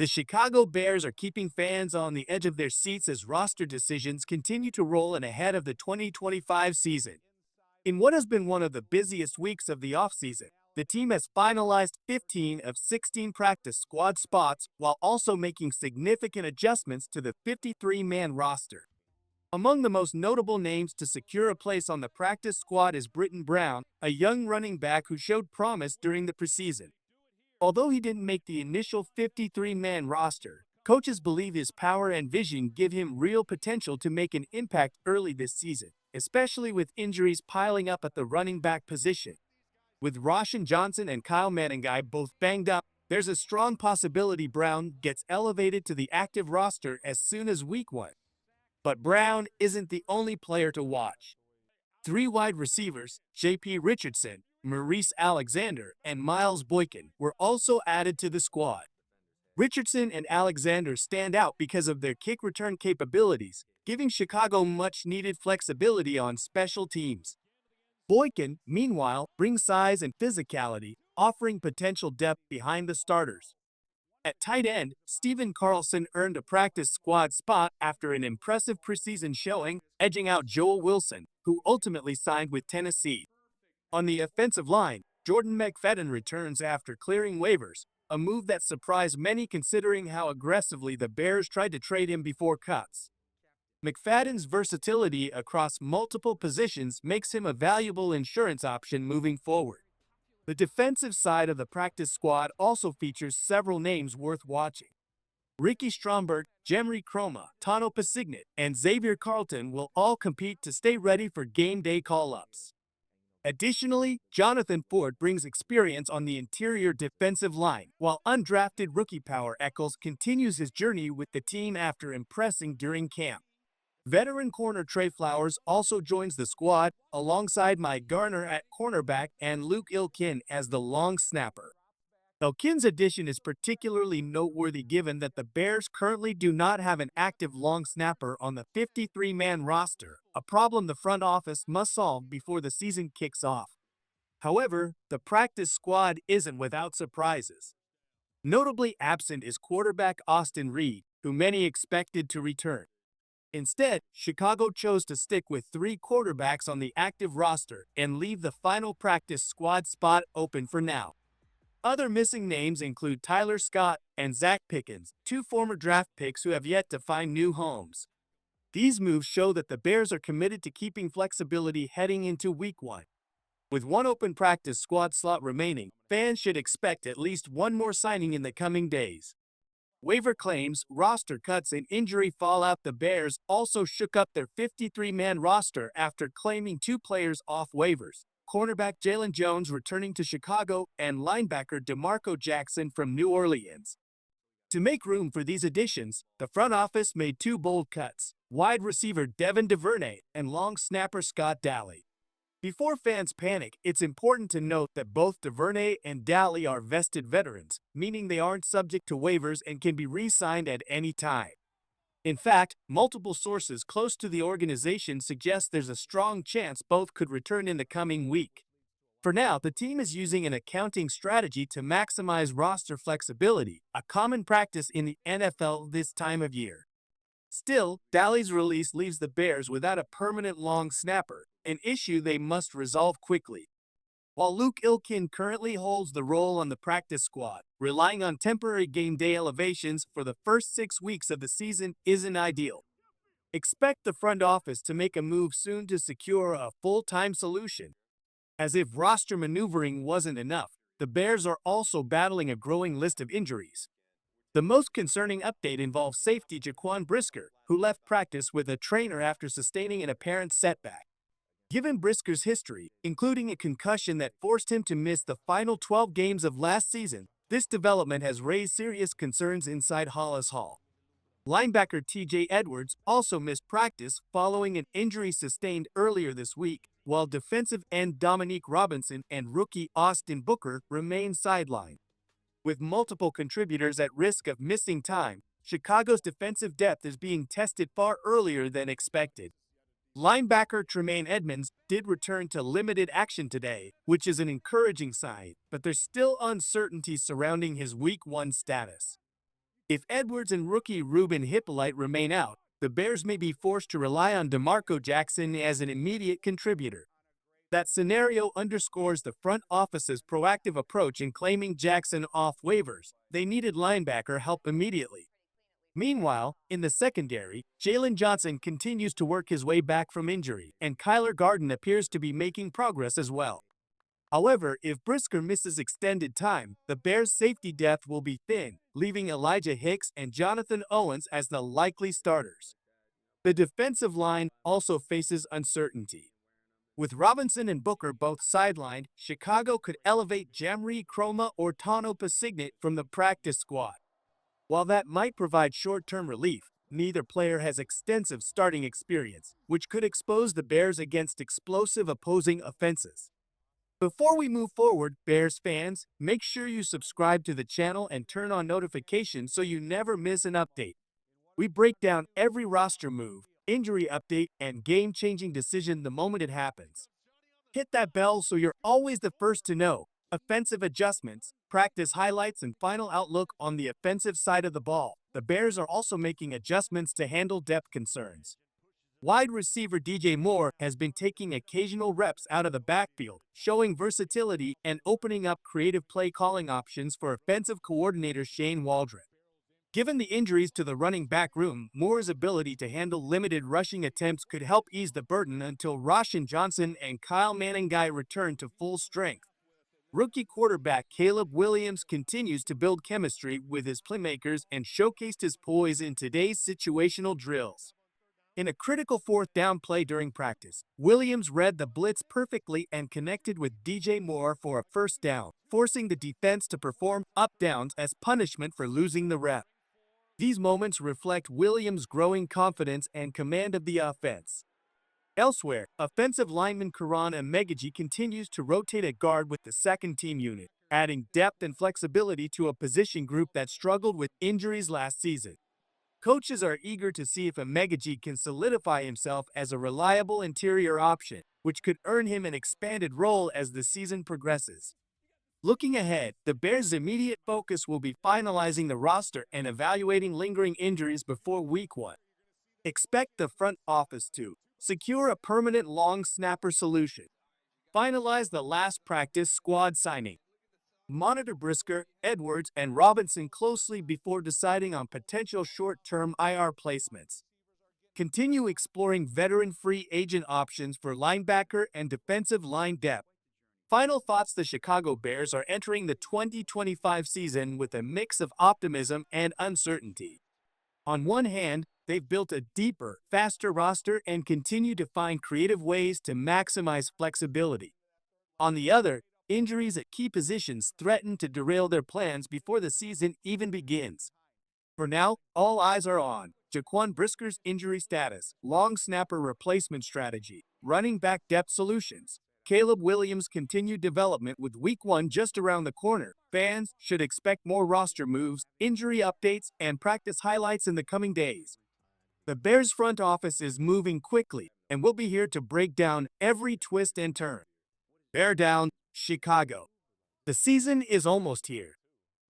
The Chicago Bears are keeping fans on the edge of their seats as roster decisions continue to roll in ahead of the 2025 season. In what has been one of the busiest weeks of the offseason, the team has finalized 15 of 16 practice squad spots while also making significant adjustments to the 53-man roster. Among the most notable names to secure a place on the practice squad is Britton Brown, a young running back who showed promise during the preseason. Although he didn't make the initial 53-man roster, coaches believe his power and vision give him real potential to make an impact early this season, especially with injuries piling up at the running back position. With Roshan Johnson and Kyle Manningham both banged up, there's a strong possibility Brown gets elevated to the active roster as soon as week 1. But Brown isn't the only player to watch. Three wide receivers, J.P. Richardson, Maurice Alexander, and Miles Boykin, were also added to the squad. Richardson and Alexander stand out because of their kick return capabilities, giving Chicago much-needed flexibility on special teams. Boykin, meanwhile, brings size and physicality, offering potential depth behind the starters. At tight end, Steven Carlson earned a practice squad spot after an impressive preseason showing, edging out Joel Wilson, who ultimately signed with Tennessee. On the offensive line, Jordan McFadden returns after clearing waivers, a move that surprised many considering how aggressively the Bears tried to trade him before cuts. McFadden's versatility across multiple positions makes him a valuable insurance option moving forward. The defensive side of the practice squad also features several names worth watching. Ricky Stromberg, Jemry Chroma, Tano Pasignet, and Xavier Carlton will all compete to stay ready for game day call-ups. Additionally, Jonathan Ford brings experience on the interior defensive line, while undrafted rookie Power Eccles continues his journey with the team after impressing during camp. Veteran corner Trey Flowers also joins the squad, alongside Mike Garner at cornerback and Luke Ilkin as the long snapper. Ilkin's addition is particularly noteworthy given that the Bears currently do not have an active long snapper on the 53-man roster, a problem the front office must solve before the season kicks off. However, the practice squad isn't without surprises. Notably absent is quarterback Austin Reed, who many expected to return. Instead, Chicago chose to stick with 3 quarterbacks on the active roster and leave the final practice squad spot open for now. Other missing names include Tyler Scott and Zach Pickens, 2 former draft picks who have yet to find new homes. These moves show that the Bears are committed to keeping flexibility heading into week 1. With 1 open practice squad slot remaining, fans should expect at least 1 more signing in the coming days. Waiver claims, roster cuts, and injury fallout. The Bears also shook up their 53-man roster after claiming 2 players off waivers. Cornerback Jalen Jones returning to Chicago and linebacker DeMarco Jackson from New Orleans. To make room for these additions, the front office made 2 bold cuts: wide receiver Devin DuVernay and long snapper Scott Daly. Before fans panic, it's important to note that both DuVernay and Daly are vested veterans, meaning they aren't subject to waivers and can be re-signed at any time. In fact, multiple sources close to the organization suggest there's a strong chance both could return in the coming week. For now, the team is using an accounting strategy to maximize roster flexibility, a common practice in the NFL this time of year. Still, Daly's release leaves the Bears without a permanent long snapper, an issue they must resolve quickly. While Luke Ilkin currently holds the role on the practice squad, relying on temporary game day elevations for the first 6 weeks of the season isn't ideal. Expect the front office to make a move soon to secure a full-time solution. As if roster maneuvering wasn't enough, the Bears are also battling a growing list of injuries. The most concerning update involves safety Jaquan Brisker, who left practice with a trainer after sustaining an apparent setback. Given Brisker's history, including a concussion that forced him to miss the final 12 games of last season, this development has raised serious concerns inside Hollis Hall. Linebacker TJ Edwards also missed practice following an injury sustained earlier this week, while defensive end Dominique Robinson and rookie Austin Booker remain sidelined. With multiple contributors at risk of missing time, Chicago's defensive depth is being tested far earlier than expected. Linebacker Tremaine Edmonds did return to limited action today, which is an encouraging sign, but there's still uncertainty surrounding his Week 1 status. If Edwards and rookie Ruben Hippolyte remain out, the Bears may be forced to rely on DeMarco Jackson as an immediate contributor. That scenario underscores the front office's proactive approach in claiming Jackson off waivers. They needed linebacker help immediately. Meanwhile, in the secondary, Jalen Johnson continues to work his way back from injury, and Kyler Garden appears to be making progress as well. However, if Brisker misses extended time, the Bears' safety depth will be thin, leaving Elijah Hicks and Jonathan Owens as the likely starters. The defensive line also faces uncertainty. With Robinson and Booker both sidelined, Chicago could elevate Jamri Croma or Tano Pasignet from the practice squad. While that might provide short-term relief, neither player has extensive starting experience, which could expose the Bears against explosive opposing offenses. Before we move forward, Bears fans, make sure you subscribe to the channel and turn on notifications so you never miss an update. We break down every roster move, injury update, and game-changing decision the moment it happens. Hit that bell so you're always the first to know. Offensive adjustments, practice highlights, and final outlook on the offensive side of the ball. The Bears are also making adjustments to handle depth concerns. Wide receiver DJ Moore has been taking occasional reps out of the backfield, showing versatility and opening up creative play calling options for offensive coordinator Shane Waldron. Given the injuries to the running back room, Moore's ability to handle limited rushing attempts could help ease the burden until Roshan Johnson and Kyle Manningham return to full strength. Rookie quarterback Caleb Williams continues to build chemistry with his playmakers and showcased his poise in today's situational drills. In a critical fourth down play during practice, Williams read the blitz perfectly and connected with DJ Moore for a first down, forcing the defense to perform up downs as punishment for losing the rep. These moments reflect Williams' growing confidence and command of the offense. Elsewhere, offensive lineman Karan Amegaji continues to rotate at guard with the second-team unit, adding depth and flexibility to a position group that struggled with injuries last season. Coaches are eager to see if Amegaji can solidify himself as a reliable interior option, which could earn him an expanded role as the season progresses. Looking ahead, the Bears' immediate focus will be finalizing the roster and evaluating lingering injuries before Week 1. Expect the front office to secure a permanent long snapper solution, finalize the last practice squad signing, monitor Brisker, Edwards, and Robinson closely before deciding on potential short-term IR placements, continue exploring veteran free agent options for linebacker and defensive line depth. Final thoughts: the Chicago Bears are entering the 2025 season with a mix of optimism and uncertainty. On one hand, they've built a deeper, faster roster and continue to find creative ways to maximize flexibility. On the other, injuries at key positions threaten to derail their plans before the season even begins. For now, all eyes are on Jaquan Brisker's injury status, long snapper replacement strategy, running back depth solutions, Caleb Williams' continued development with Week 1 just around the corner. Fans should expect more roster moves, injury updates, and practice highlights in the coming days. The Bears front office is moving quickly, and we'll be here to break down every twist and turn. Bear down, Chicago. The season is almost here,